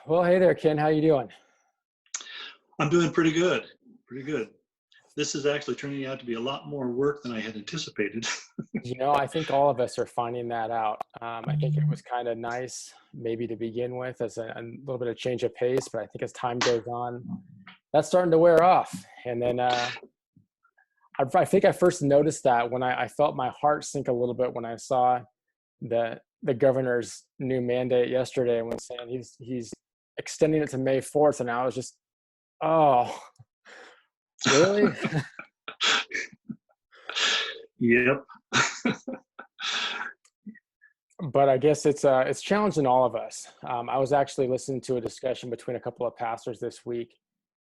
Well, hey there, Ken. How you doing? I'm doing pretty good. Pretty good. This is actually turning out to be a lot more work than I had anticipated. I think all of us are finding that out. I think it was kind of nice, maybe to begin with, as a little bit of change of pace. But I think as time goes on, that's starting to wear off. And then I think I first noticed that when I felt my heart sink a little bit when I saw the governor's new mandate yesterday, when saying he's extending it to May 4th, and I was just, oh, really? Yep. But I guess it's challenging all of us. I was actually listening to a discussion between a couple of pastors this week,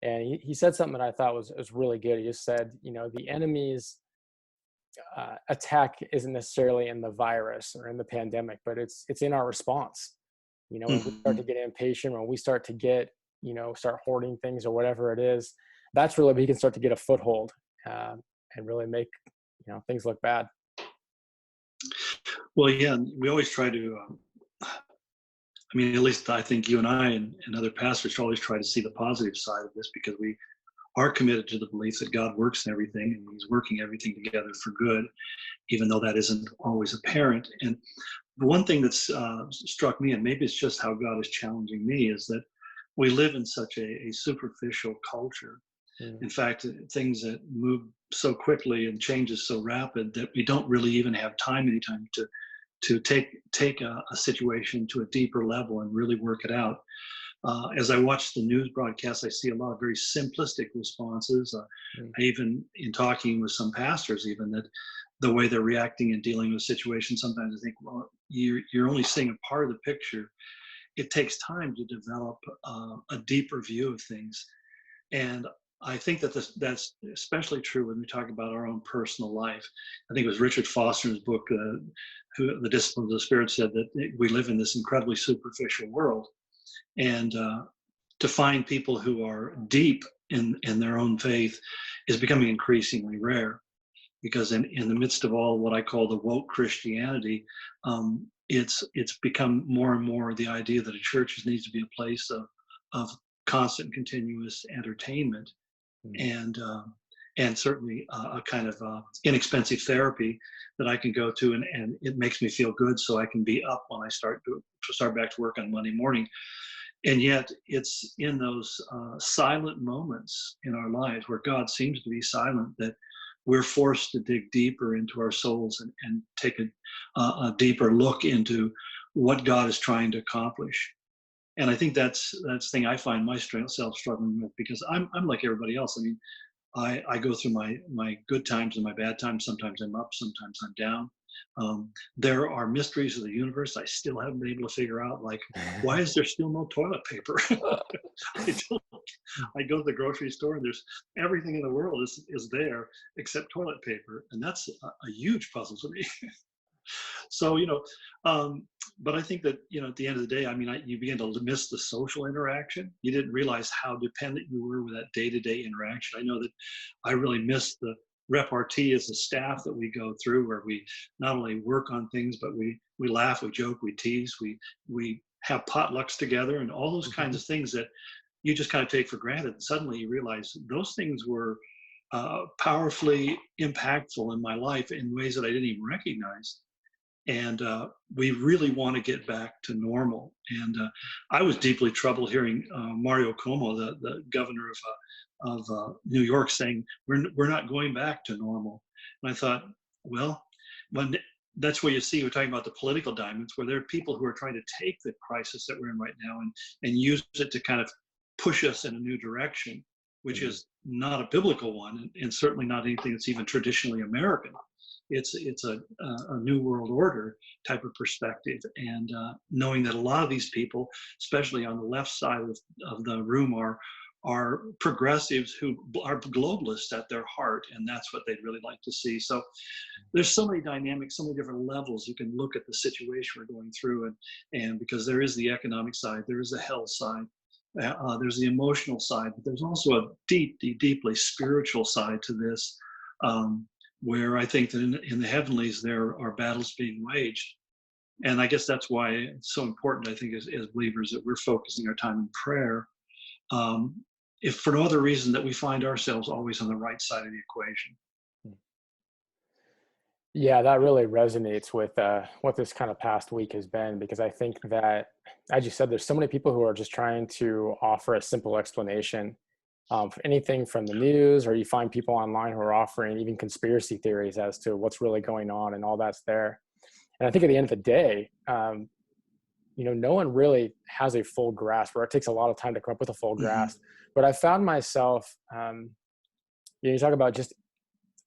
and he said something that I thought was really good. He just said, the enemy's attack isn't necessarily in the virus or in the pandemic, but it's in our response. When we start to Mhm. get impatient, when we start to get, start hoarding things or whatever it is, that's really when he can start to get a foothold and really make things look bad. Well, yeah, we always try to, at least I think you and I and other pastors always try to see the positive side of this because we are committed to the belief that God works in everything and He's working everything together for good, even though that isn't always apparent. And the one thing that's struck me, and maybe it's just how God is challenging me, is that we live in such a superficial culture. Mm. In fact, things that move so quickly and changes so rapid that we don't really even have time anytime to take a situation to a deeper level and really work it out. As I watch the news broadcasts, I see a lot of very simplistic responses. Mm. I even, in talking with some pastors, even that the way they're reacting and dealing with situations, sometimes I think, well, you're only seeing a part of the picture. It takes time to develop a deeper view of things. And I think that that's especially true when we talk about our own personal life. I think it was Richard Foster's book, The Disciplines of the Spirit, said that we live in this incredibly superficial world. And to find people who are deep in their own faith is becoming increasingly rare because in the midst of all what I call the woke Christianity, it's become more and more the idea that a church needs to be a place of constant, continuous entertainment Mm. and certainly a kind of inexpensive therapy that I can go to, and it makes me feel good, so I can be up when I start back to work on Monday morning. And yet, it's in those silent moments in our lives where God seems to be silent that we're forced to dig deeper into our souls and take a deeper look into what God is trying to accomplish. And I think that's the thing I find myself struggling with because I'm like everybody else. I mean, I go through my good times and my bad times. Sometimes I'm up, sometimes I'm down. There are mysteries of the universe I still haven't been able to figure out. Like, why is there still no toilet paper? I don't. I go to the grocery store and there's everything in the world is there except toilet paper, and that's a huge puzzle to me. So but I think that at the end of the day, you begin to miss the social interaction. You didn't realize how dependent you were with that day-to-day interaction. I know that I really miss the repartee as a staff that we go through, where we not only work on things, but we laugh, we joke, we tease, we have potlucks together, and all those kinds Mhm. of things that you just kind of take for granted. And suddenly you realize those things were powerfully impactful in my life in ways that I didn't even recognize. And we really want to get back to normal. And I was deeply troubled hearing Mario Cuomo, the governor of New York, saying we're not going back to normal. And I thought, well, when that's where you see we're talking about the political diamonds, where there are people who are trying to take the crisis that we're in right now and use it to kind of push us in a new direction, which Mm. is not a biblical one, and certainly not anything that's even traditionally American. It's a new world order type of perspective, and knowing that a lot of these people, especially on the left side of the room, are progressives who are globalists at their heart, and that's what they'd really like to see. So there's so many dynamics, so many different levels you can look at the situation we're going through, and because there is the economic side, there is the health side, there's the emotional side, but there's also a deeply spiritual side to this, where I think that in the heavenlies there are battles being waged. And I guess that's why it's so important, I think, as believers, that we're focusing our time in prayer. Um, if for no other reason that we find ourselves always on the right side of the equation. Yeah, that really resonates with what this kind of past week has been, because I think that, as you said, there's so many people who are just trying to offer a simple explanation for anything from the news, or you find people online who are offering even conspiracy theories as to what's really going on, and all that's there. And I think at the end of the day, no one really has a full grasp, or it takes a lot of time to come up with a full Hmm. grasp. But I found myself, you talk about just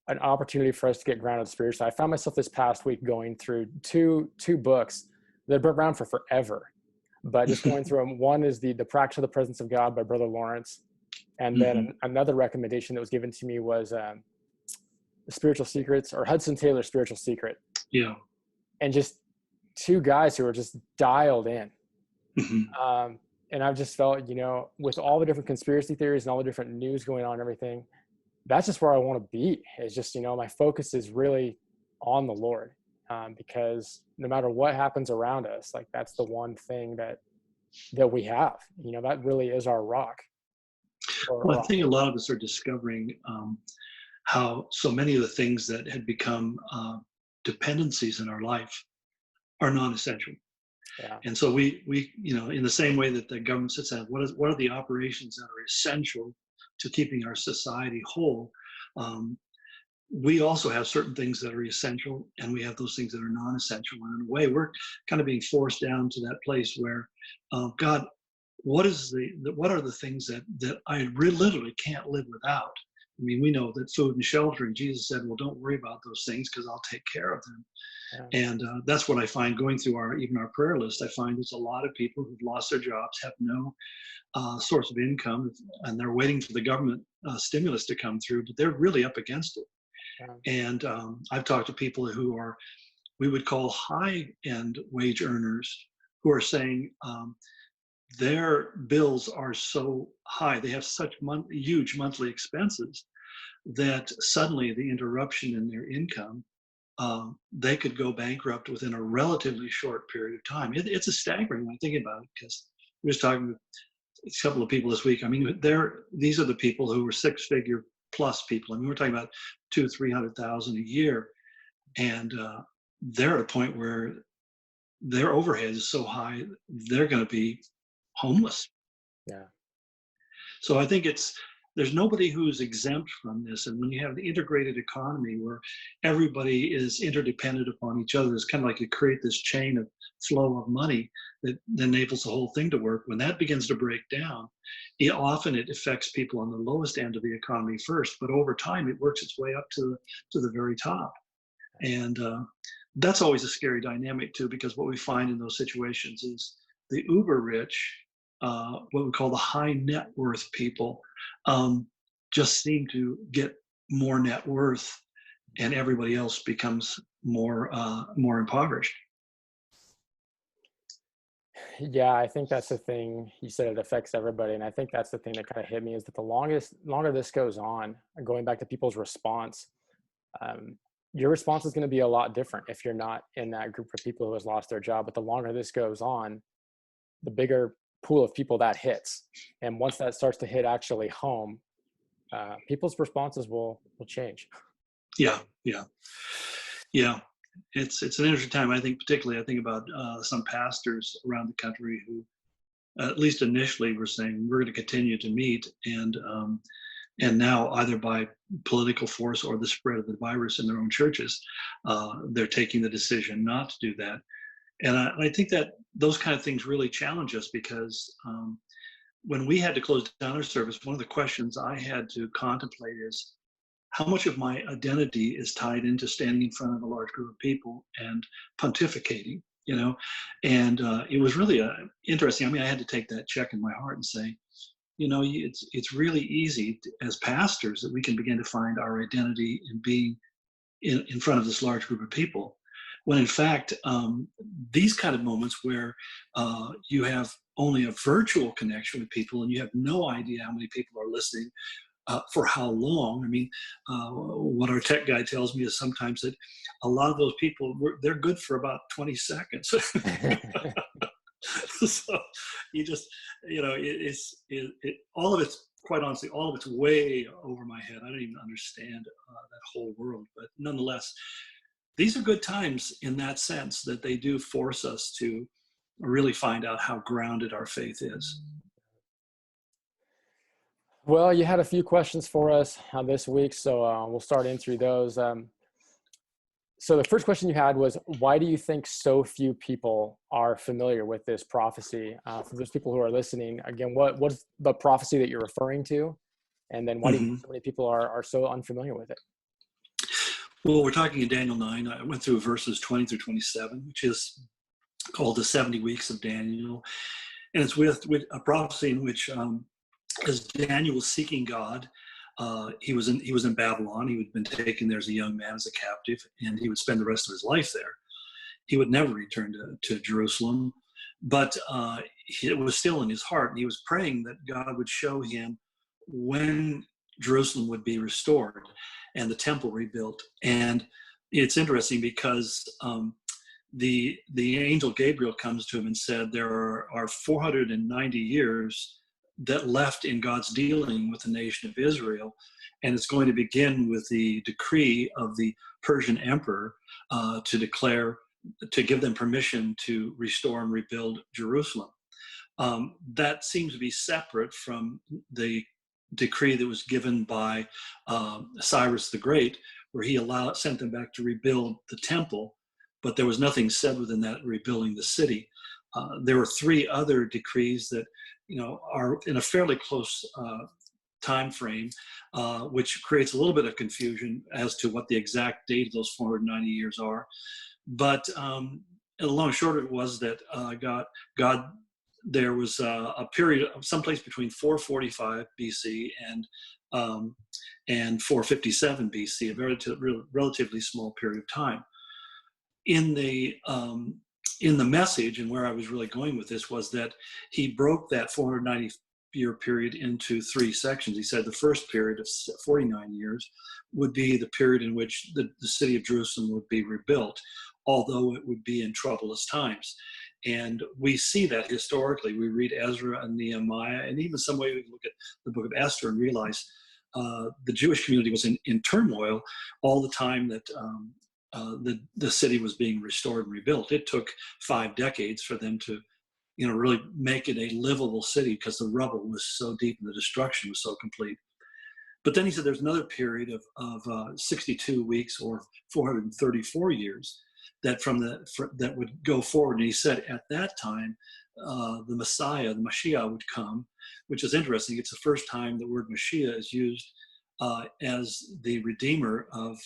an opportunity for us to get grounded spiritually. I found myself this past week going through two books that have been around for forever, but just going through them. One is the Practice of the Presence of God by Brother Lawrence, and then Hmm. another recommendation that was given to me was the Spiritual Secrets, or Hudson Taylor's Spiritual Secret, Yeah. and just two guys who are just dialed in. Hmm. Um, and I've just felt, with all the different conspiracy theories and all the different news going on and everything, that's just where I want to be. It's just, my focus is really on the Lord, because no matter what happens around us, like, that's the one thing that we have, that really is our rock. Well, I Or think a lot of us are discovering how so many of the things that had become dependencies in our life are non-essential. yeah, And so we in the same way that the government sits down, what are the operations that are essential to keeping our society whole? Um, we also have certain things that are essential, and we have those things that are non-essential. And in a way, we're kind of being forced down to that place where, God, what are the things that I literally can't live without? I mean, we know that food and shelter, and Jesus said, "Well, don't worry about those things because I'll take care of them." yeah, And that's what I find going through even our prayer list. I find there's a lot of people who've lost their jobs, have no source of income, and they're waiting for the government stimulus to come through, but they're really up against it. yeah, And I've talked to people who are, we would call high end wage earners, who are saying their bills are so high, they have such huge monthly expenses, that suddenly the interruption in their income, they could go bankrupt within a relatively short period of time. It's a staggering when I think about it, because we was talking to a couple of people this week. I mean, these are the people who were six-figure plus people. I mean, we're talking about 200,000-300,000 a year, and they're at a point where their overhead is so high they're going to be homeless. yeah, So I think there's nobody who's exempt from this. And when you have the integrated economy where everybody is interdependent upon each other, it's kind of like you create this chain of flow of money that enables the whole thing to work. When that begins to break down, it affects people on the lowest end of the economy first, but over time it works its way up to the very top. And that's always a scary dynamic too, because what we find in those situations is the uber rich, what we call the high net worth people, um, just seem to get more net worth, and everybody else becomes more impoverished. yeah. I think that's the thing. You said it affects everybody, and I think that's the thing that kind of hit me, is that the longer this goes on, going back to people's response, um, your response is going to be a lot different if you're not in that group of people who has lost their job. But the longer this goes on, the bigger pool of people that hits, and once that starts to hit actually home, people's responses will change. Yeah, yeah, yeah. It's an interesting time. I think particularly I think about some pastors around the country who, at least initially, were saying we're going to continue to meet, and now either by political force or the spread of the virus in their own churches, they're taking the decision not to do that. And I think that those kind of things really challenge us, because when we had to close down our service, one of the questions I had to contemplate is how much of my identity is tied into standing in front of a large group of people and pontificating, you know? And it was really interesting. I mean, I had to take that check in my heart and say, it's really easy as pastors that we can begin to find our identity in being in front of this large group of people, when in fact, these kind of moments where you have only a virtual connection with people and you have no idea how many people are listening, for how long? I mean, what our tech guy tells me is sometimes that a lot of those people, they're good for about 20 seconds. So you just, all of it's, quite honestly, all of it's way over my head. I don't even understand that whole world. But nonetheless, these are good times in that sense, that they do force us to really find out how grounded our faith is. Well, you had a few questions for us this week, so we'll start in through those. So the first question you had was, why do you think so few people are familiar with this prophecy? For those people who are listening, again, what's the prophecy that you're referring to? And then why do you think so many people are so unfamiliar with it? Well, we're talking in Daniel 9. I went through verses 20 through 27, which is called the 70 weeks of Daniel. And it's with a prophecy in which, as Daniel was seeking God, he was in Babylon. He had been taken there as a young man, as a captive, and he would spend the rest of his life there. He would never return to Jerusalem, but it was still in his heart, and he was praying that God would show him when Jerusalem would be restored and the temple rebuilt. And it's interesting because the angel Gabriel comes to him and said, there are 490 years that left in God's dealing with the nation of Israel, and it's going to begin with the decree of the Persian emperor to give them permission to restore and rebuild Jerusalem. That seems to be separate from the decree that was given by Cyrus the Great, where he sent them back to rebuild the temple, but there was nothing said within that rebuilding the city. There were 3 other decrees that are in a fairly close time frame, which creates a little bit of confusion as to what the exact date of those 490 years are. But the long and short of it was that God, there was a period of someplace between 445 BC and 457 BC, a relatively small period of time. In the message, and where I was really going with this, was that he broke that 490-year period into 3 sections. He said the first period of 49 years would be the period in which the city of Jerusalem would be rebuilt, although it would be in troublous times. And we see that historically. We read Ezra and Nehemiah, and even some way we look at the book of Esther and realize the Jewish community was in turmoil all the time that the city was being restored and rebuilt. It took 5 decades for them to, really make it a livable city, because the rubble was so deep and the destruction was so complete. But then he said there's another period of 62 weeks or 434 years that would go forward. And he said at that time, the Messiah, the Mashiach, would come, which is interesting. It's the first time the word Mashiach is used as the redeemer of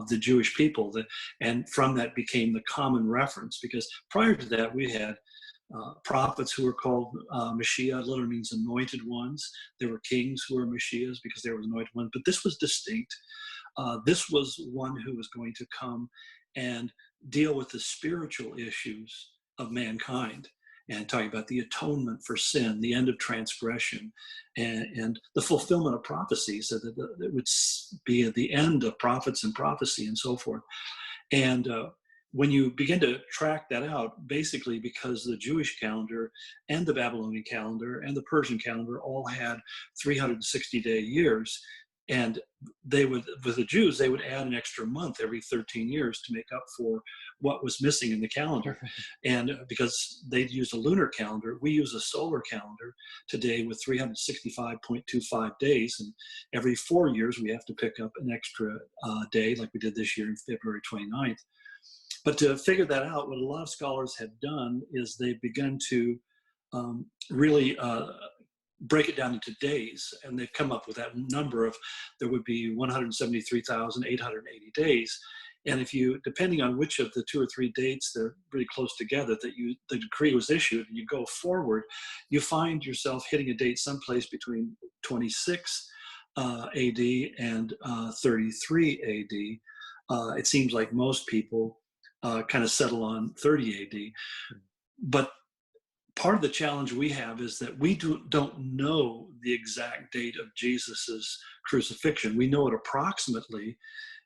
the Jewish people, and from that became the common reference, because prior to that we had prophets who were called Mashiach. Literally means anointed ones. There were kings who were Mashiachs because they were anointed ones, but this was distinct. This was one who was going to come and deal with the spiritual issues of mankind, and talking about the atonement for sin, the end of transgression, and the fulfillment of prophecy, so that it would be at the end of prophets and prophecy and so forth. And when you begin to track that out, basically because the Jewish calendar and the Babylonian calendar and the Persian calendar all had 360-day years, and with the Jews, they would add an extra month every 13 years to make up for what was missing in the calendar. And because they used a lunar calendar, we use a solar calendar today with 365.25 days. And every 4 years, we have to pick up an extra day, like we did this year in February 29th. But to figure that out, what a lot of scholars have done is they've begun to really break it down into days, and they've come up with that number of, there would be 173,880 days. And if you, depending on which of the 2 or 3 dates they're really close together that the decree was issued, and you go forward, you find yourself hitting a date someplace between 26 AD and 33 AD. It seems like most people kind of settle on 30 AD. But part of the challenge we have is that we don't know the exact date of Jesus's crucifixion. We know it approximately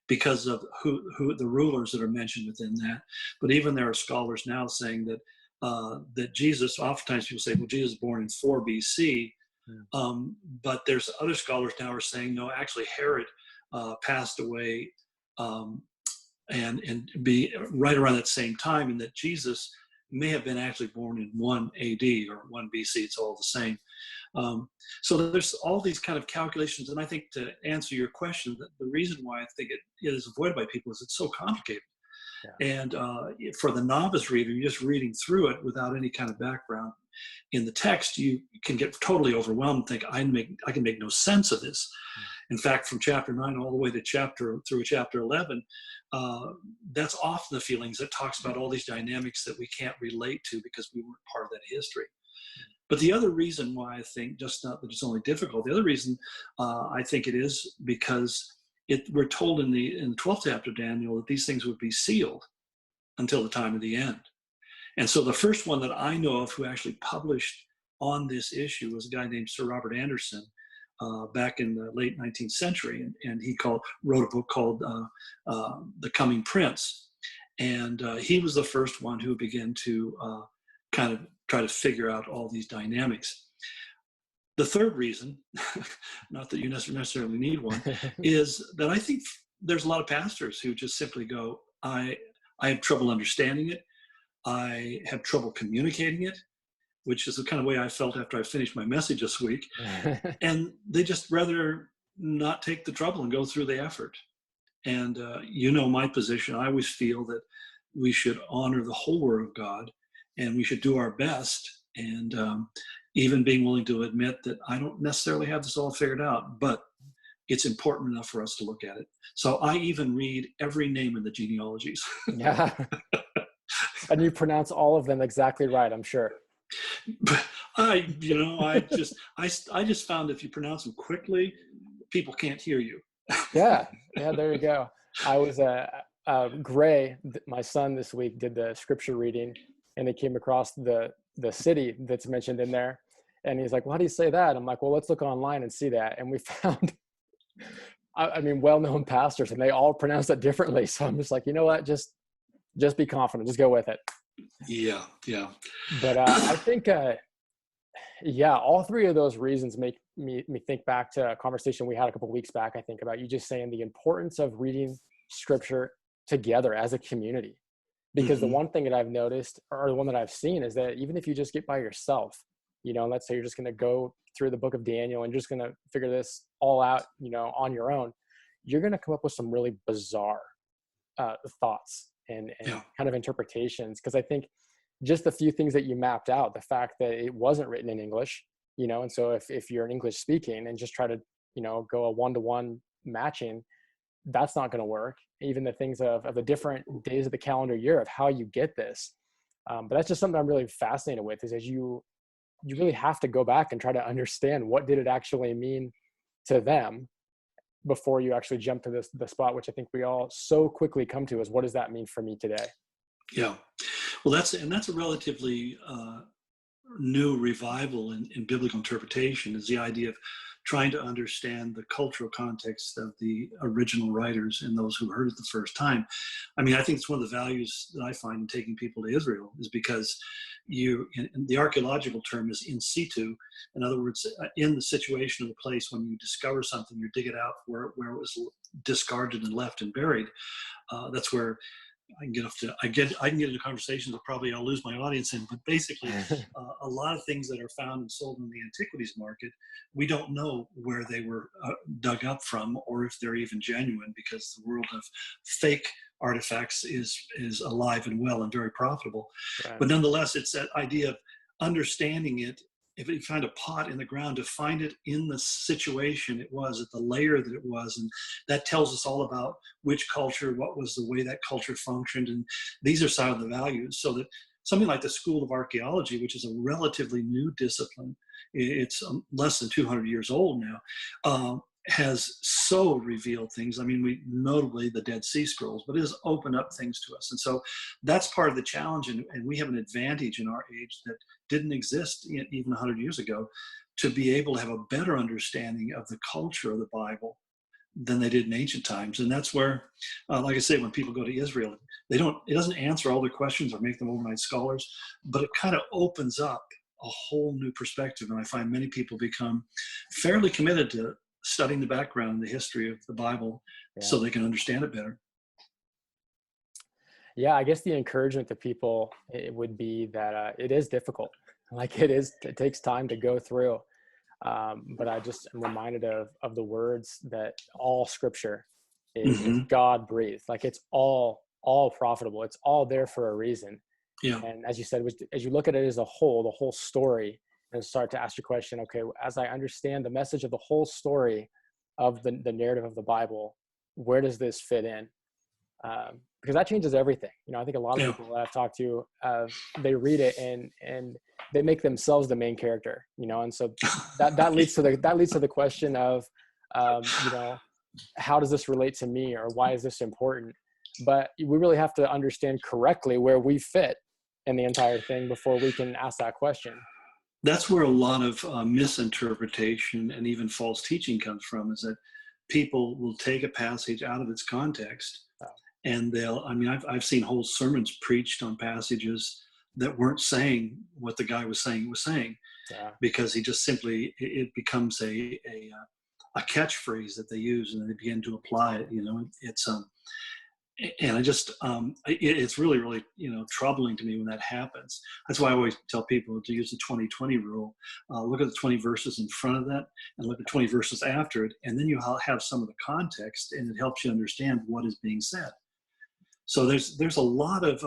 because of who the rulers that are mentioned within that. But even there are scholars now saying that that Jesus, oftentimes people say, well, Jesus was born in 4 BC. But there's other scholars now are saying, no, actually Herod passed away and be right around that same time, and that Jesus may have been actually born in 1 AD or 1 BC. It's all the same. So there's all these kind of calculations. And I think, to answer your question, that the reason why I think it is avoided by people is it's so complicated. Yeah. And for the novice reader, you're just reading through it without any kind of background in the text, you can get totally overwhelmed and think, I can make no sense of this. In fact, from chapter 9 all the way to chapter 11, that's often the feelings that talks about all these dynamics that we can't relate to because we weren't part of that history. But the other reason why I think, just not that it's only difficult, the other reason I think it is because we're told in the 12th chapter of Daniel that these things would be sealed until the time of the end. And so the first one that I know of who actually published on this issue was a guy named Sir Robert Anderson back in the late 19th century. And he wrote a book called The Coming Prince. And he was the first one who began to kind of try to figure out all these dynamics. The third reason, not that you necessarily need one, is that I think there's a lot of pastors who just simply go, I have trouble understanding it. I have trouble communicating it, which is the kind of way I felt after I finished my message this week. And they just rather not take the trouble and go through the effort. And my position, I always feel that we should honor the whole Word of God, and we should do our best. And even being willing to admit that I don't necessarily have this all figured out, but it's important enough for us to look at it. So I even read every name in the genealogies. Yeah. And you pronounce all of them exactly right, I'm sure. But I just found if you pronounce them quickly, people can't hear you. Yeah, there you go. I was Gray, my son, this week did the scripture reading, and they came across the city that's mentioned in there, and he's like, well, how do you say that? I'm like, well, let's look online and see that. And we found well-known pastors, and they all pronounce it differently. So I'm just like, you know what, just be confident, just go with it. Yeah. But I think all three of those reasons make me think back to a conversation we had a couple of weeks back, I think, about you just saying the importance of reading scripture together as a community. Because the one thing that I've noticed, or the one that I've seen, is that even if you just get by yourself, let's say you're just going to go through the book of Daniel and just going to figure this all out, on your own, you're going to come up with some really bizarre thoughts and kind of interpretations. Because I think just the few things that you mapped out, the fact that it wasn't written in English, and so if you're an English speaking and just try to, go a one-to-one matching, that's not going to work. Even the things of the different days of the calendar year of how you get this. But that's just something I'm really fascinated with, is as you really have to go back and try to understand what did it actually mean to them before you actually jump to the spot, which I think we all so quickly come to, is what does that mean for me today? Yeah. Well, that's a relatively new revival in biblical interpretation, is the idea of trying to understand the cultural context of the original writers and those who heard it the first time. I think it's one of the values that I find in taking people to Israel, is because the archaeological term is in situ. In other words, in the situation of the place, when you discover something, you dig it out where it was discarded and left and buried. That's where I can get into conversations that probably I'll lose my audience in, but basically a lot of things that are found and sold in the antiquities market, we don't know where they were dug up from, or if they're even genuine, because the world of fake artifacts is alive and well and very profitable. Right. But nonetheless, it's that idea of understanding it. If you find a pot in the ground, to find it in the situation it was, at the layer that it was. And that tells us all about which culture, what was the way that culture functioned. And these are some of the values. So that something like the School of Archaeology, which is a relatively new discipline, it's less than 200 years old now, has so revealed things. I mean, we notably the Dead Sea Scrolls, but it has opened up things to us. And so that's part of the challenge. And we have an advantage in our age that didn't exist even 100 years ago, to be able to have a better understanding of the culture of the Bible than they did in ancient times. And that's where, like I say, when people go to Israel, it doesn't answer all their questions or make them overnight scholars, but it kind of opens up a whole new perspective. And I find many people become fairly committed to studying the background, the history of the Bible, so they can understand it better. Yeah, I guess the encouragement to people, it would be that it is difficult. Like it takes time to go through. But I just am reminded of the words that all scripture is God breathed. Like it's all profitable. It's all there for a reason. Yeah. And as you said, as you look at it as a whole, the whole story, and start to ask your question, okay, as I understand the message of the whole story of the narrative of the Bible, where does this fit in? Because that changes everything. I think a lot of people that I've talked to, they read it and they make themselves the main character, and so that leads to the question of, how does this relate to me, or why is this important? But we really have to understand correctly where we fit in the entire thing before we can ask that question. That's where a lot of misinterpretation and even false teaching comes from, is that people will take a passage out of its context, and I've seen whole sermons preached on passages that weren't saying what the guy was saying, because he just simply, it becomes a catchphrase that they use, and then they begin to apply it. It's and I just it's really, really troubling to me when that happens. That's why I always tell people to use the 20-20 rule. Look at the 20 verses in front of that, and look at 20 verses after it, and then you have some of the context, and it helps you understand what is being said. So there's a lot of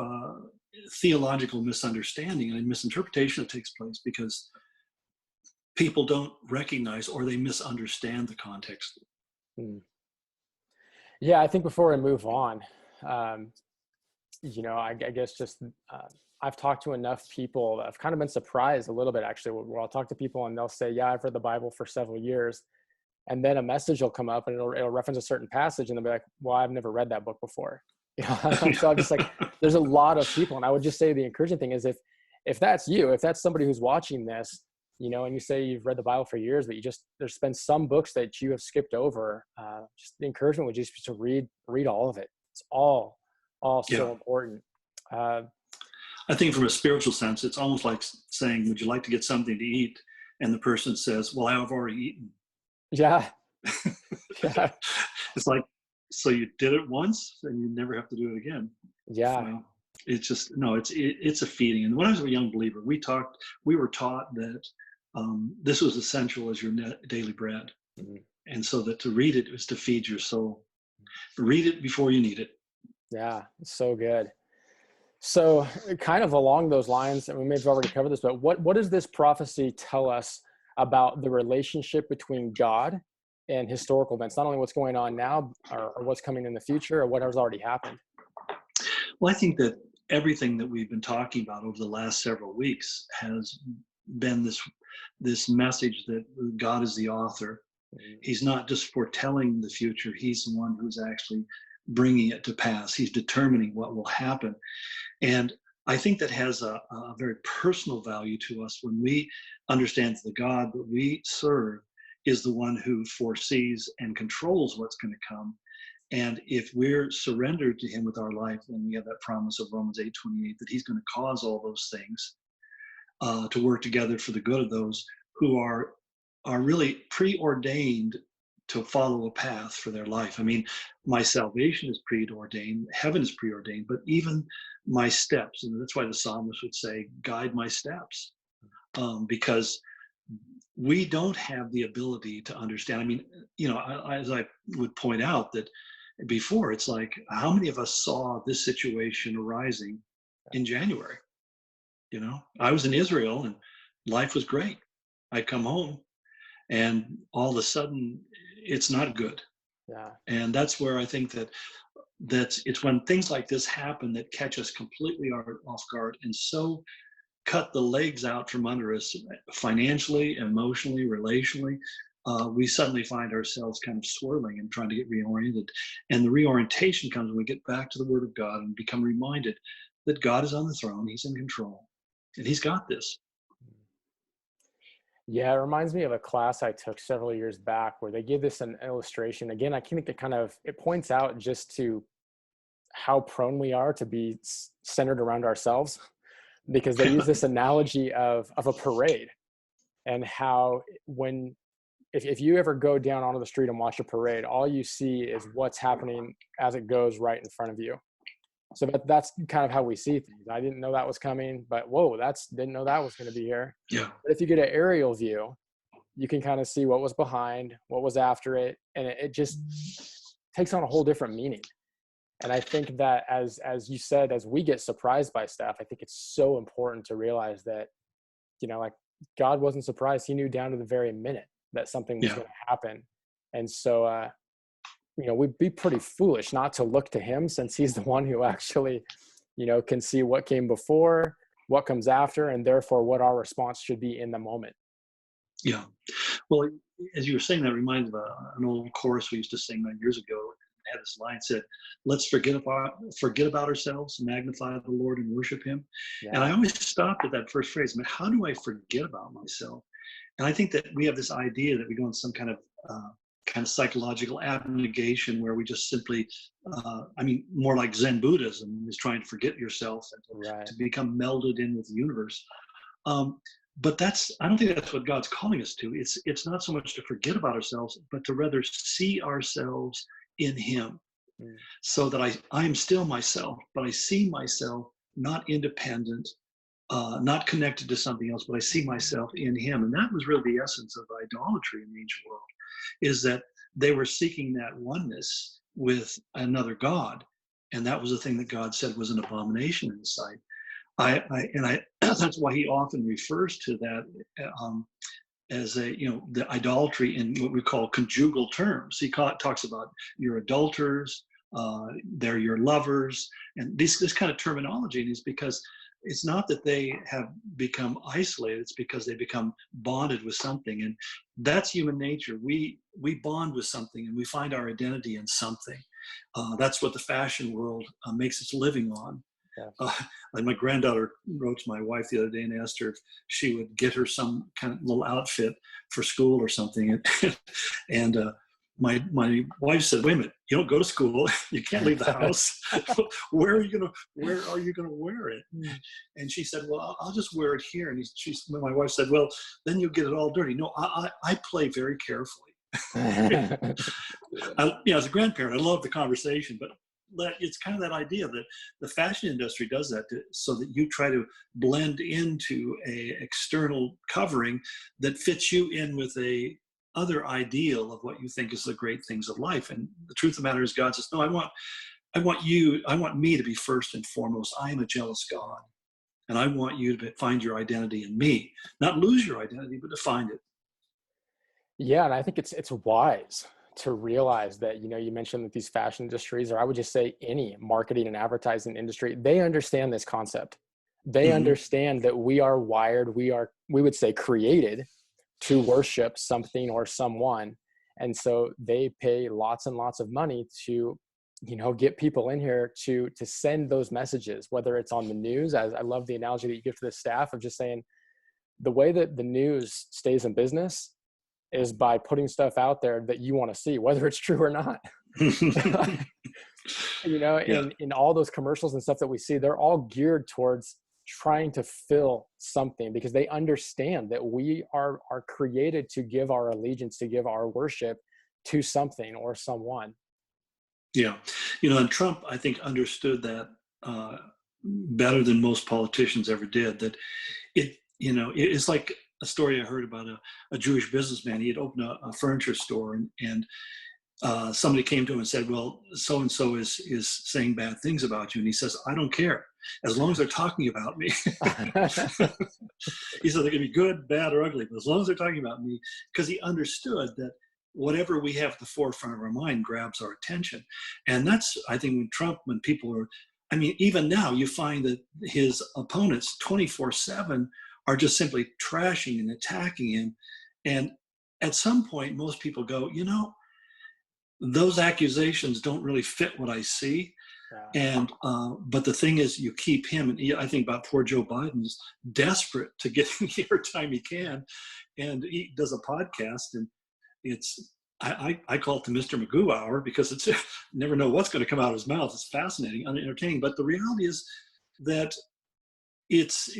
theological misunderstanding and misinterpretation that takes place because people don't recognize, or they misunderstand, the context. Yeah, I think before we move on, I guess just I've talked to enough people that I've kind of been surprised a little bit, actually, where I'll talk to people and they'll say, yeah, I've read the Bible for several years. And then a message will come up and it'll reference a certain passage, and they'll be like, well, I've never read that book before. So I'm just like, there's a lot of people. And I would just say the encouraging thing is, if that's you, if that's somebody who's watching this, and you say you've read the Bible for years, but there's been some books that you have skipped over, just the encouragement would just be to read all of it. It's all so important. I think from a spiritual sense, it's almost like saying, would you like to get something to eat? And the person says, well, I've already eaten. Yeah. Yeah. It's like, so you did it once and you never have to do it again. Yeah. It's just, no, it's a feeding. And when I was a young believer, we were taught that this was essential as your daily bread. And so that to read it was to feed your soul. Read it before you need it. Yeah, so good. So kind of along those lines, and we may have already covered this, but what does this prophecy tell us about the relationship between God and historical events? Not only what's going on now, or what's coming in the future, or what has already happened. Well, I think that everything that we've been talking about over the last several weeks has been this message that God is the author. He's not just foretelling the future. He's the one who's actually bringing it to pass. He's determining what will happen. And I think that has a very personal value to us when we understand the God that we serve is the one who foresees and controls what's going to come. And if we're surrendered to him with our life, then we have that promise of Romans 8:28 that he's going to cause all those things to work together for the good of those who are really preordained to follow a path for their life. I mean, my salvation is preordained, heaven is preordained, but even my steps, and that's why the psalmist would say, guide my steps, because we don't have the ability to understand. I mean, as I would point out that before, it's like, how many of us saw this situation arising in January? I was in Israel and life was great. I'd come home and all of a sudden it's not good. Yeah. And that's where I think that it's when things like this happen that catch us completely off guard, and so cut the legs out from under us financially, emotionally, relationally, we suddenly find ourselves kind of swirling and trying to get reoriented. And the reorientation comes when we get back to the Word of God and become reminded that God is on the throne, He's in control, and He's got this. Yeah, it reminds me of a class I took several years back where they give this an illustration. Again, I think it points out just to how prone we are to be centered around ourselves, because they use this analogy of a parade, and how if you ever go down onto the street and watch a parade, all you see is what's happening as it goes right in front of you. So that's kind of how we see things. I didn't know that was coming, but whoa, didn't know that was going to be here. Yeah. But if you get an aerial view, you can kind of see what was behind, what was after it, and it just takes on a whole different meaning. And I think that as you said, as we get surprised by stuff, I think it's so important to realize that, like God wasn't surprised. He knew down to the very minute that something was going to happen. And so, we'd be pretty foolish not to look to Him, since He's the one who actually, can see what came before, what comes after, and therefore what our response should be in the moment. Yeah. Well, as you were saying, that reminded of an old chorus we used to sing many years ago. It had this line said, "Let's forget about ourselves, magnify the Lord, and worship Him." Yeah. And I always stopped at that first phrase. I mean, how do I forget about myself? And I think that we have this idea that we go in some kind of psychological abnegation where we just simply, more like Zen Buddhism is trying to forget yourself and to become melded in with the universe. But I don't think that's what God's calling us to. It's not so much to forget about ourselves, but to rather see ourselves in Him, so that I am still myself, but I see myself not independent, not connected to something else, but I see myself in Him. And that was really the essence of idolatry in the ancient world, is that they were seeking that oneness with another God. And that was the thing that God said was an abomination in His sight. That's why He often refers to that as the idolatry in what we call conjugal terms. He talks about your adulterers, they're your lovers, and this kind of terminology. And it's because it's not that they have become isolated, it's because they become bonded with something. And that's human nature. We bond with something and we find our identity in something. That's what the fashion world makes its living on. Yeah. Like my granddaughter wrote to my wife the other day and asked her if she would get her some kind of little outfit for school or something. And my wife said, "Wait a minute, you don't go to school. You can't leave the house. Where are you gonna wear it?" And she said, "Well, I'll just wear it here." And my wife said, "Well, then you'll get it all dirty." No, I play very carefully. As a grandparent, I love the conversation, but it's kind of that idea that the fashion industry does that so that you try to blend into a external covering that fits you in with a other ideal of what you think is the great things of life. And the truth of the matter is, God says, "No, I want me to be first and foremost. I am a jealous God, and I want you to find your identity in me, not lose your identity, but to find it." Yeah, and I think it's wise to realize that, you mentioned that these fashion industries, or I would just say any marketing and advertising industry, they understand this concept. They understand that we are wired, we would say created to worship something or someone. And so they pay lots and lots of money to, get people in here to send those messages, whether it's on the news. As I love the analogy that you give to the staff of just saying the way that the news stays in business is by putting stuff out there that you want to see, whether it's true or not. In all those commercials and stuff that we see, they're all geared towards trying to fill something, because they understand that we are created to give our allegiance, to give our worship to something or someone. Yeah. And Trump, I think, understood that better than most politicians ever did, that it's like a story I heard about a Jewish businessman. He had opened a furniture store, and somebody came to him and said, "Well, so-and-so is saying bad things about you." And he says, "I don't care, as long as they're talking about me." He said they can be good, bad, or ugly, but as long as they're talking about me, because he understood that whatever we have at the forefront of our mind grabs our attention. And that's, I think, when people are, even now you find that his opponents 24/7 are just simply trashing and attacking him. And at some point, most people go, those accusations don't really fit what I see. Yeah. And but the thing is, you keep him. And I think about poor Joe Biden's desperate to get the airtime he can, and he does a podcast, and it's I call it the Mr. Magoo hour because it's never know what's going to come out of his mouth. It's fascinating, entertaining. But the reality is that it's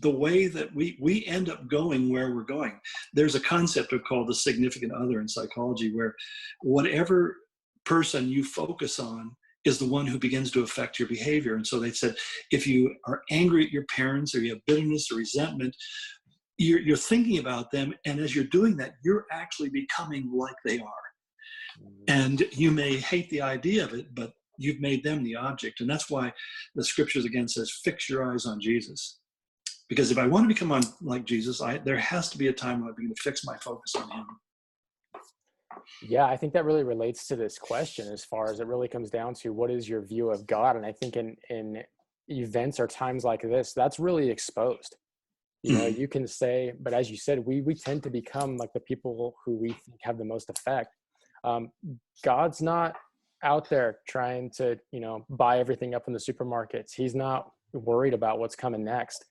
the way that we end up going where we're going. There's a concept called the significant other in psychology, where whatever person you focus on is the one who begins to affect your behavior. And so they said, if you are angry at your parents, or you have bitterness or resentment, you're thinking about them, and as you're doing that, you're actually becoming like they are. And you may hate the idea of it, but you've made them the object. And that's why the scriptures again says, fix your eyes on Jesus. Because if I want to become like Jesus, there has to be a time when I begin to fix my focus on him. Yeah, I think that really relates to this question, as far as it really comes down to what is your view of God. And I think in events or times like this, that's really exposed. You can say, but as you said, we tend to become like the people who we think have the most effect. God's not out there trying to, buy everything up in the supermarkets. He's not worried about what's coming next.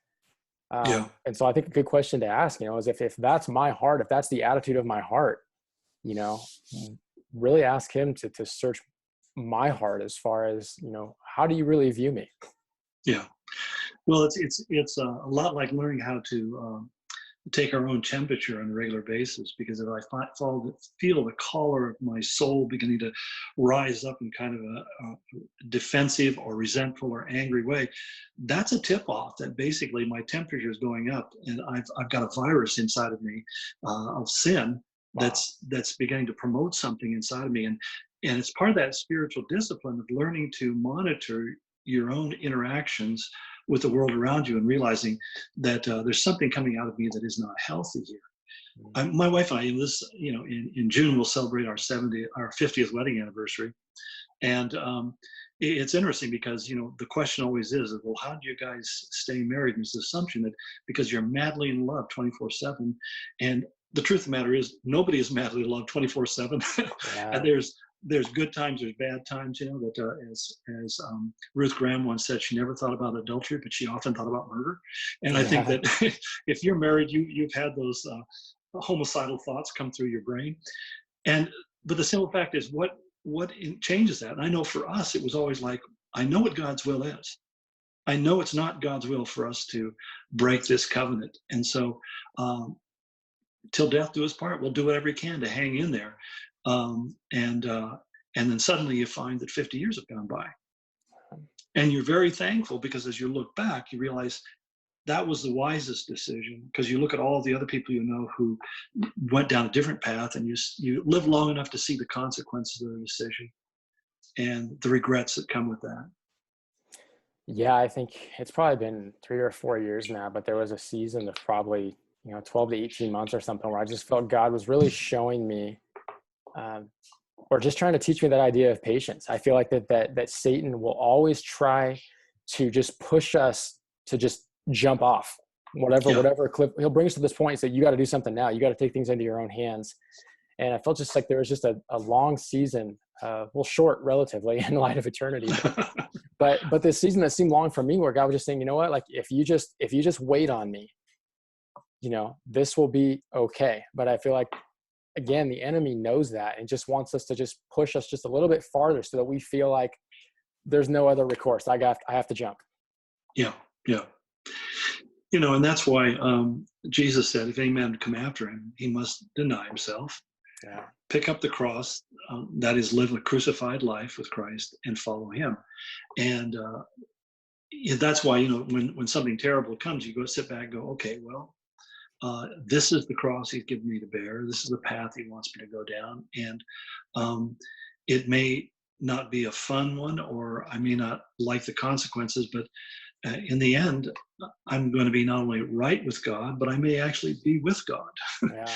And so I think a good question to ask, is if that's my heart, if that's the attitude of my heart, really ask him to search my heart as far as, how do you really view me? Yeah. Well, it's a lot like learning how to take our own temperature on a regular basis, because if I feel the collar of my soul beginning to rise up in kind of a defensive or resentful or angry way, that's a tip-off that basically my temperature is going up, and I've got a virus inside of me of sin. Wow. That's beginning to promote something inside of me, and it's part of that spiritual discipline of learning to monitor your own interactions with the world around you, and realizing that there's something coming out of me that is not healthy here. My wife and I, in June, we'll celebrate our 50th wedding anniversary. And it's interesting because, the question always is, well, how do you guys stay married? And there's the assumption that because you're madly in love 24/7, and the truth of the matter is nobody is madly in love 24/7. Yeah. And there's good times, there's bad times, that as Ruth Graham once said, she never thought about adultery, but she often thought about murder. And I think that if you're married, you've had those homicidal thoughts come through your brain. But the simple fact is, what changes that? And I know for us, it was always like, I know what God's will is. I know it's not God's will for us to break this covenant. And so till death do us part, we'll do whatever we can to hang in there. And then suddenly you find that 50 years have gone by, and you're very thankful, because as you look back, you realize that was the wisest decision, because you look at all the other people who went down a different path, and you live long enough to see the consequences of their decision and the regrets that come with that. Yeah, I think it's probably been 3 or 4 years now, but there was a season of probably 12 to 18 months or something, where I just felt God was really showing me, or just trying to teach me that idea of patience. I feel like that Satan will always try to just push us to just jump off whatever cliff. He'll bring us to this point and say, you got to do something now. You got to take things into your own hands. And I felt just like there was just a long season, short relatively in light of eternity, but this season that seemed long for me, where God was just saying, you know what, like if you just wait on me, this will be okay. But I feel like, again, the enemy knows that and just wants us to just push us just a little bit farther, so that we feel like there's no other recourse. I have to jump. Yeah. And that's why Jesus said, if any man would come after him, he must deny himself, pick up the cross, that is, live a crucified life with Christ, and follow him. And that's why, when something terrible comes, you go sit back and go, okay, well, this is the cross he's given me to bear. This is the path he wants me to go down. And it may not be a fun one, or I may not like the consequences, but in the end, I'm going to be not only right with God, but I may actually be with God. Yeah.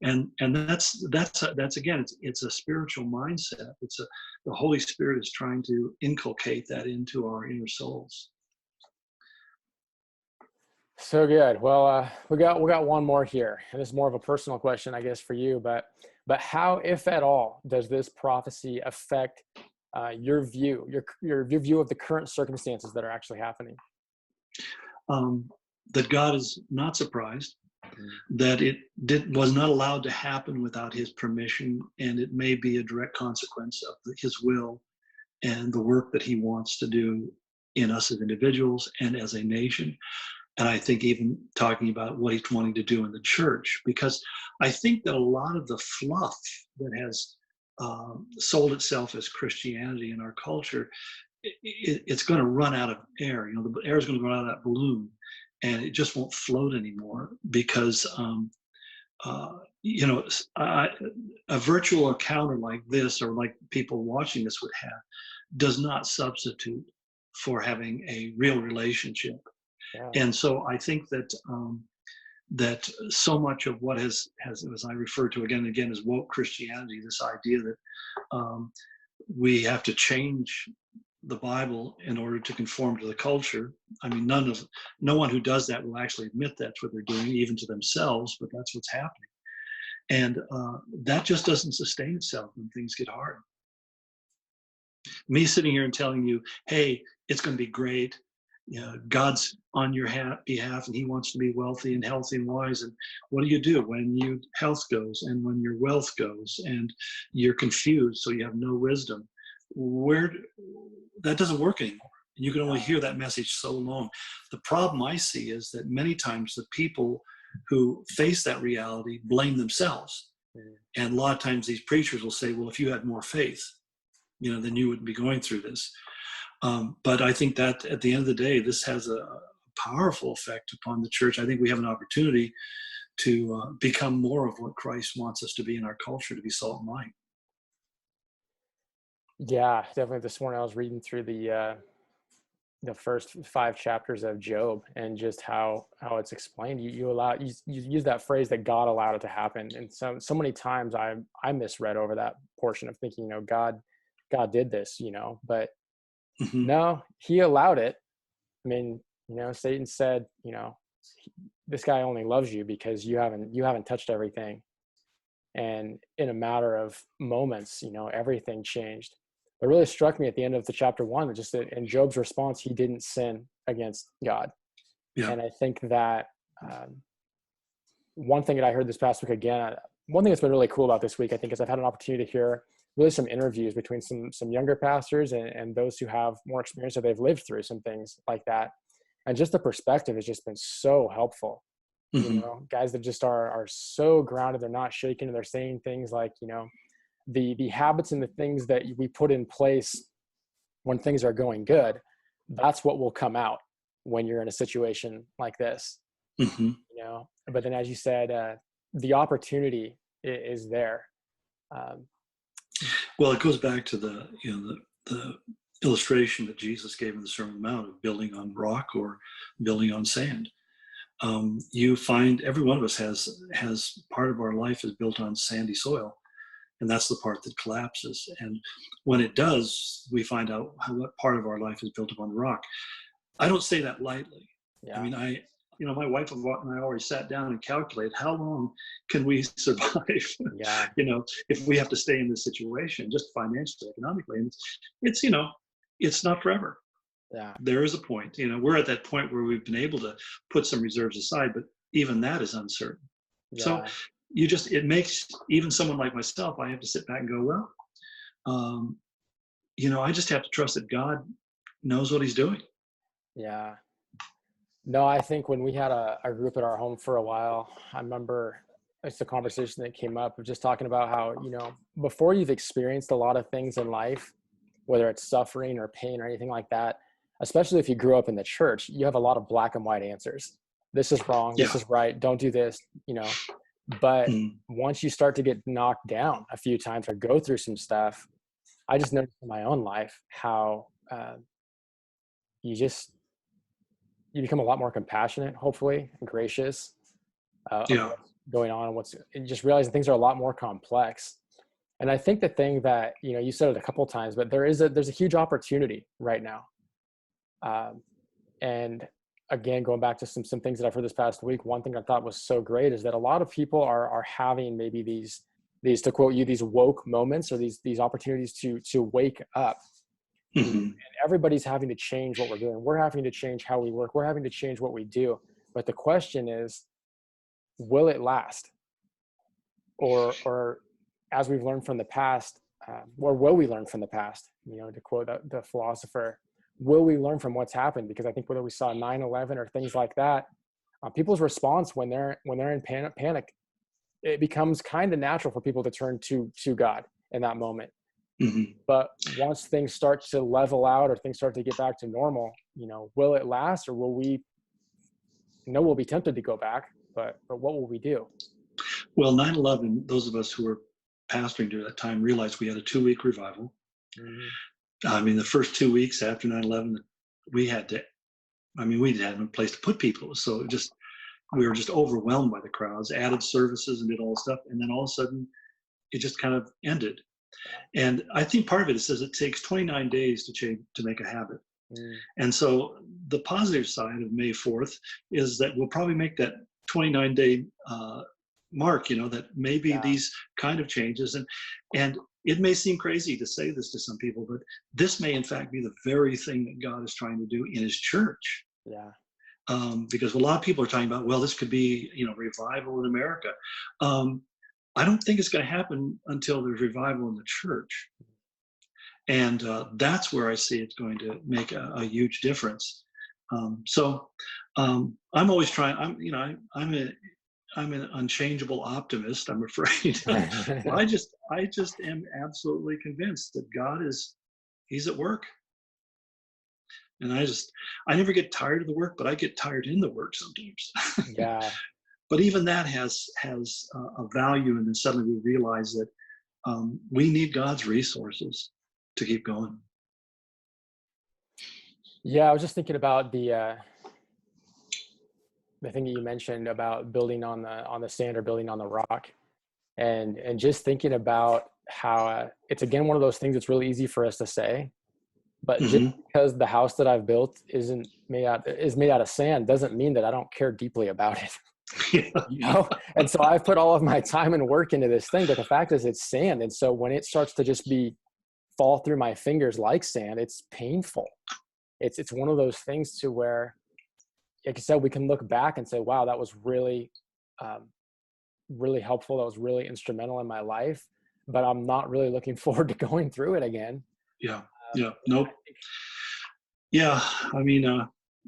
and that's again, it's a spiritual mindset. The Holy Spirit is trying to inculcate that into our inner souls. So good. Well, we got one more here, and this is more of a personal question, I guess, for you. But how, if at all, does this prophecy affect your view, your view of the current circumstances that are actually happening? Um, that God is not surprised, Mm. that was not allowed to happen without his permission, and it may be a direct consequence of his will and the work that he wants to do in us as individuals and as a nation. And I think even talking about what he's wanting to do in the church, because I think that a lot of the fluff that has sold itself as Christianity in our culture, it's going to run out of air. You know, the air is going to run out of that balloon, and it just won't float anymore because you know, a virtual encounter like this, or like people watching this would have, does not substitute for having a real relationship. Yeah. And so I think that that so much of what has, as I refer to again and again, as woke Christianity, this idea that um, we have to change the Bible in order to conform to the culture. I mean, no one who does that will actually admit that's what they're doing, even to themselves, but that's what's happening. And that just doesn't sustain itself when things get hard. Me sitting here and telling you, hey, it's going to be great. You know, God's on your behalf, and he wants to be wealthy and healthy and wise. And what do when your health goes and when your wealth goes and you're confused, so you have no wisdom? That doesn't work anymore. You can only hear that message so long. The problem I see is that many times the people who face that reality blame themselves. Mm. And a lot of times these preachers will say, well, if you had more faith, you know, then you wouldn't be going through this. But I think that at the end of the day, this has a powerful effect upon the church. I think we have an opportunity to become more of what Christ wants us to be in our culture, to be salt and light. Yeah, definitely. This morning I was reading through the first 5 chapters of Job, and just how it's explained. You use that phrase that God allowed it to happen, and so many times I misread over that portion of thinking, God did this, but Hmm. no, he allowed it. I mean, Satan said, this guy only loves you because you haven't touched everything. And in a matter of moments, everything changed. It really struck me at the end of the chapter 1 that just that in Job's response, he didn't sin against God. Yeah. And I think that one thing that I heard this past week again, one thing that's been really cool about this week, I think, is I've had an opportunity to hear really some interviews between some younger pastors and those who have more experience, or they've lived through some things like that. And just the perspective has just been so helpful. Hmm. Guys that just are so grounded, they're not shaken, and they're saying things like, the habits and the things that we put in place when things are going good, that's what will come out when you're in a situation like this. Hmm. But then, as you said, the opportunity is there. um, Well, it goes back to the illustration that Jesus gave in the Sermon on the Mount of building on rock or building on sand. You find every one of us has part of our life is built on sandy soil, and that's the part that collapses. And when it does, we find out what part of our life is built upon the rock. I don't say that lightly. I yeah. mean, my wife and I always sat down and calculate how long can we survive, Yeah. if we have to stay in this situation, just financially, economically. And it's it's not forever. Yeah. There is a point, we're at that point where we've been able to put some reserves aside, but even that is uncertain. So Yeah. it makes even someone like myself, I have to sit back and go, well, um, I just have to trust that God knows what he's doing. Yeah. No, I think when we had a group at our home for a while, I remember it's a conversation that came up of just talking about how, before you've experienced a lot of things in life, whether it's suffering or pain or anything like that, especially if you grew up in the church, you have a lot of black and white answers. This is wrong. This Yeah. is right. Don't do this. But Mm. once you start to get knocked down a few times or go through some stuff, I just noticed in my own life how you just you become a lot more compassionate, hopefully, and gracious of Yeah. what's going on, and just realizing things are a lot more complex. And I think the thing that you said it a couple of times, but there's a huge opportunity right now, and again, going back to some things that I've heard this past week, one thing I thought was so great is that a lot of people are having maybe these, to quote you, these woke moments, or these opportunities to wake up. Hmm. And everybody's having to change what we're doing. We're having to change how we work. We're having to change what we do. But the question is, will it last? Or as we've learned from the past, or will we learn from the past? To quote the philosopher, will we learn from what's happened? Because I think whether we saw 9/11 or things like that, people's response when they're in panic, it becomes kind of natural for people to turn to God in that moment. Hmm. But once things start to level out or things start to get back to normal, will it last, or will we? We'll be tempted to go back, but what will we do? Well, 9/11, those of us who were pastoring during that time realized we had a 2-week revival. Mhm. I mean, the first 2 weeks after 9/11, we had to, I mean, we didn't have a place to put people. So we were just overwhelmed by the crowds, added services and did all this stuff. And then all of a sudden, it just kind of ended. And I think part of it says it takes 29 days to change, to make a habit. Mm, And so the positive side of May 4th is that we'll probably make that 29-day mark, that maybe yeah, these kind of changes, and it may seem crazy to say this to some people, but this may in fact be the very thing that God is trying to do in his church. yeah, Because a lot of people are talking about, well, this could be, revival in America. Um, I don't think it's going to happen until there's revival in the church. And that's where I see it's going to make a huge difference. So I'm always trying. I'm an unchangeable optimist, I'm afraid. Well, I just am absolutely convinced that He's at work, and I never get tired of the work, but I get tired in the work sometimes. yeah. But even that has a value, and then suddenly we realize that we need God's resources to keep going. Yeah, I was just thinking about the thing that you mentioned about building on the sand or building on the rock, and just thinking about how it's again one of those things that's really easy for us to say, but just Hmm. because the house that I've built is made out of sand doesn't mean that I don't care deeply about it. Yeah. And so I've put all of my time and work into this thing, but the fact is it's sand, and so when it starts to just be fall through my fingers like sand, it's painful. It's one of those things to where, like I said, we can look back and say, wow, that was really um, really helpful, that was really instrumental in my life, but I'm not really looking forward to going through it again. Yeah. um, Yeah. Nope. Yeah. I mean,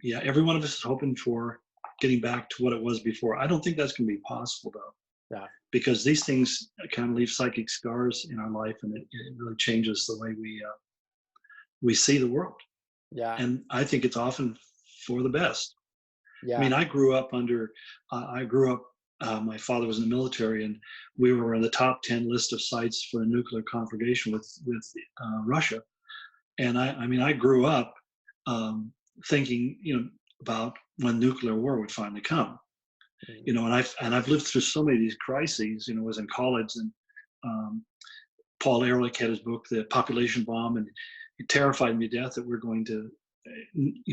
yeah, every one of us is hoping for getting back to what it was before. I don't think that's going to be possible, though, yeah, because these things kind of leave psychic scars in our life, and it really changes the way we see the world. yeah, And I think it's often for the best. I yeah, mean, I grew up, my father was in the military, and we were in the top 10 list of sites for a nuclear conflagration with Russia. And I mean, I grew up thinking, about when nuclear war would finally come. mm, And I've lived through so many of these crises. I was in college, and um, Paul Ehrlich had his book, The Population Bomb, and it terrified me to death that we're going to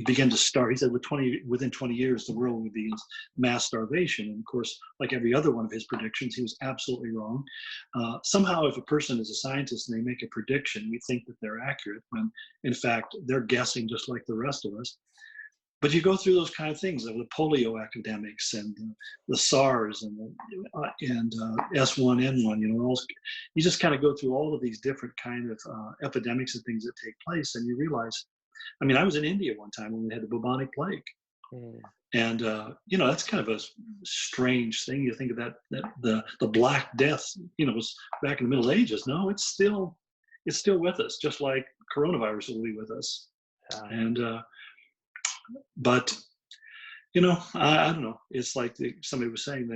begin to start. He said within 20 years, the world would be in mass starvation. And of course, like every other one of his predictions, he was absolutely wrong. Somehow, if a person is a scientist and they make a prediction, we think that they're accurate, when in fact, they're guessing just like the rest of us. But you go through those kind of things, like the polio epidemics, and the SARS, and S1N1. You just kind of go through all of these different kind of epidemics and things that take place, and you realize. I mean, I was in India one time when we had the bubonic plague, mm, and that's kind of a strange thing. You think of that the Black Death, was back in the Middle Ages. No, it's still with us, just like coronavirus will be with us. yeah, And but I don't know. It's like somebody was saying,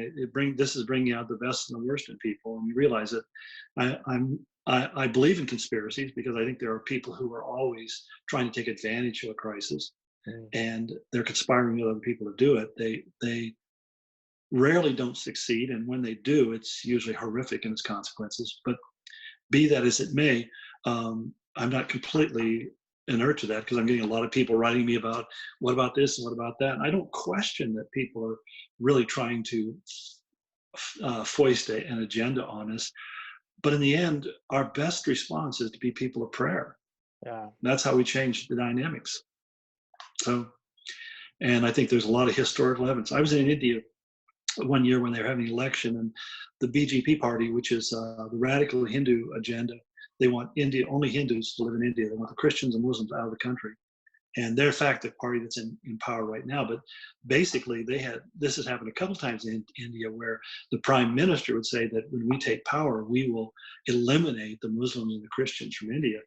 this is bringing out the best and the worst in people, and you realize that I believe in conspiracies, because I think there are people who are always trying to take advantage of a crisis, mm, and they're conspiring with other people to do it. They rarely don't succeed, and when they do, it's usually horrific in its consequences. But be that as it may, I'm not completely inert to that because I'm getting a lot of people writing me about what about this and what about that. And I don't question that people are really trying to foist an agenda on us. But in the end, our best response is to be people of prayer. Yeah. That's how we change the dynamics. So, and I think there's a lot of historical evidence. I was in India one year when they were having an election, and the BJP party, which is the radical Hindu agenda, they want India only Hindus to live in India. They want the Christians and Muslims out of the country. And they're in fact the party that's in power right now. But basically, this has happened a couple times in India where the prime minister would say that when we take power, we will eliminate the Muslims and the Christians from India.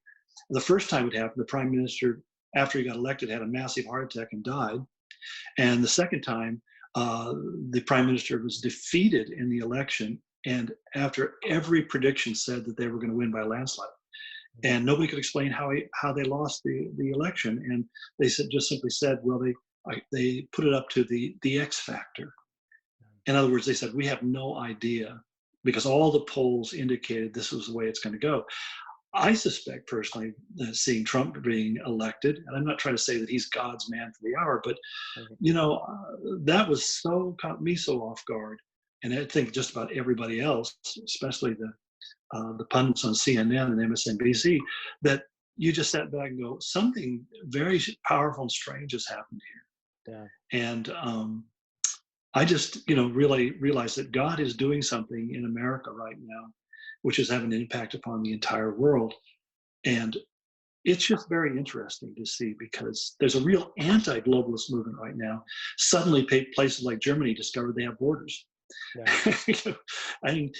The first time it happened, the prime minister, after he got elected, had a massive heart attack and died. And the second time, the prime minister was defeated in the election. And after every prediction said that they were going to win by a landslide. And nobody could explain how they lost the election. And they just simply said, well, they put it up to the X factor. In other words, they said, we have no idea because all the polls indicated this was the way it's going to go. I suspect personally that seeing Trump being elected, and I'm not trying to say that he's God's man for the hour, but that was caught me so off guard. And I think just about everybody else, especially the pundits on CNN and MSNBC, that you just sat back and go, something very powerful and strange has happened here. Yeah. And I just, really realized that God is doing something in America right now, which is having an impact upon the entire world. And it's just very interesting to see because there's a real anti-globalist movement right now. Suddenly places like Germany discovered they have borders. Yeah. I mean,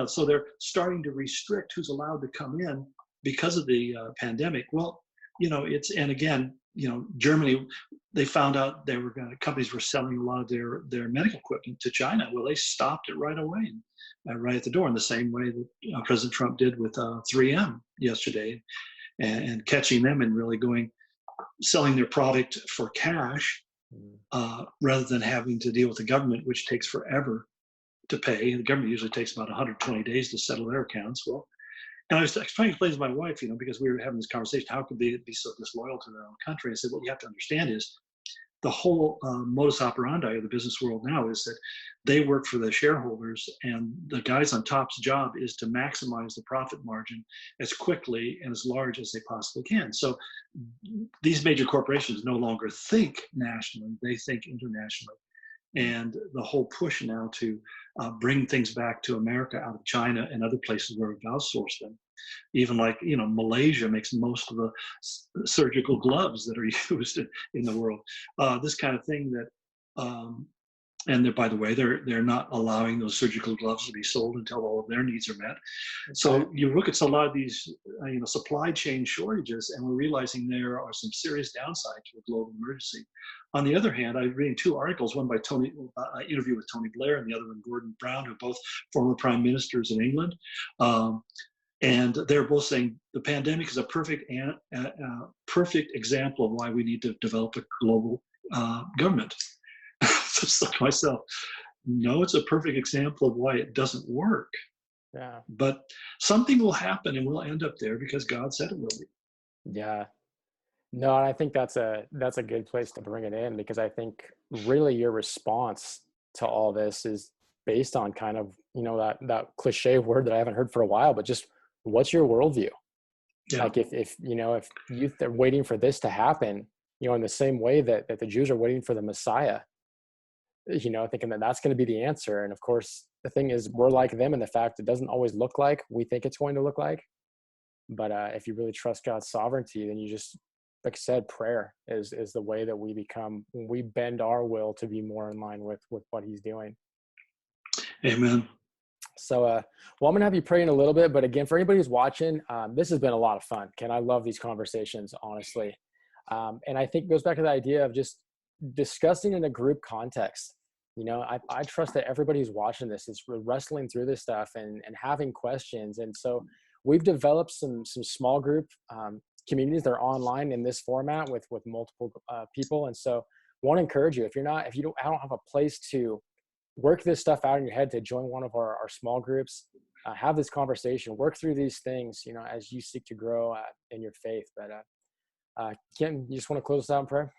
so they're starting to restrict who's allowed to come in because of the pandemic. Well, and again, Germany, they found out companies were selling a lot of their medical equipment to China. Well, they stopped it right away, right at the door, in the same way that President Trump did with 3M yesterday, and catching them and really selling their product for cash rather than having to deal with the government, which takes forever to pay. The government usually takes about 120 days to settle their accounts. Well, and I was trying to explain to my wife, because we were having this conversation, how could they be so disloyal to their own country? I said, what you have to understand is the whole modus operandi of the business world now is that they work for the shareholders, and the guys on top's job is to maximize the profit margin as quickly and as large as they possibly can. So these major corporations no longer think nationally, they think internationally. And the whole push now to bring things back to America out of China and other places where we've outsourced them. Even like, Malaysia makes most of the surgical gloves that are used in the world. This kind of thing that, and by the way, they're not allowing those surgical gloves to be sold until all of their needs are met. So you look at a lot of these, supply chain shortages, and we're realizing there are some serious downsides to a global emergency. On the other hand, I'm reading two articles, one by interview with Tony Blair, and the other one Gordon Brown, who are both former prime ministers in England. And they're both saying the pandemic is a perfect example of why we need to develop a global government. Just like myself, no, it's a perfect example of why it doesn't work. Yeah. But something will happen, and we'll end up there because God said it will be. Yeah. No, and I think that's a good place to bring it in, because I think really your response to all this is based on kind of, that cliche word that I haven't heard for a while, but just what's your worldview? Yeah. Like if youth are waiting for this to happen, in the same way that the Jews are waiting for the Messiah, thinking that that's going to be the answer. And of course, the thing is, we're like them in the fact it doesn't always look like we think it's going to look like. But if you really trust God's sovereignty, then you just, like I said, prayer is the way that we bend our will to be more in line with what he's doing. Amen. So, well, I'm going to have you pray in a little bit, but again, for anybody who's watching, this has been a lot of fun. Ken, I love these conversations, honestly. And I think it goes back to the idea of just discussing in a group context. I trust that everybody who's watching this is wrestling through this stuff and having questions. And so we've developed some small group communities that are online in this format with multiple people. And so I want to encourage you, I don't have a place to work this stuff out in your head, to join one of our small groups, have this conversation, work through these things, as you seek to grow in your faith. But Ken, you just want to close us out in prayer?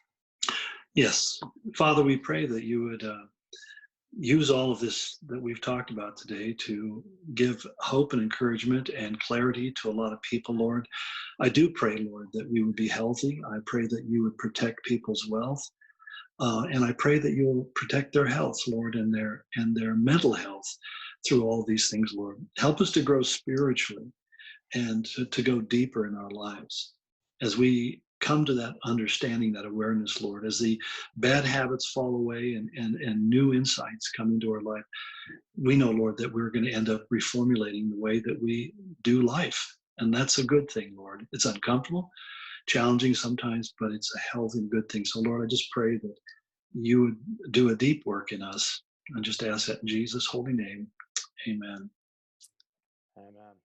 Yes. Father, we pray that you would use all of this that we've talked about today to give hope and encouragement and clarity to a lot of people, Lord. I do pray, Lord, that we would be healthy. I pray that you would protect people's wealth. And I pray that you'll protect their health, Lord, and their mental health through all these things, Lord. Help us to grow spiritually and to go deeper in our lives as we come to that understanding, that awareness, Lord, as the bad habits fall away and new insights come into our life. We know, Lord, that we're going to end up reformulating the way that we do life. And that's a good thing, Lord. It's uncomfortable, challenging sometimes, but it's a healthy and good thing. So, Lord, I just pray that you would do a deep work in us. I just ask that in Jesus' holy name. Amen. Amen.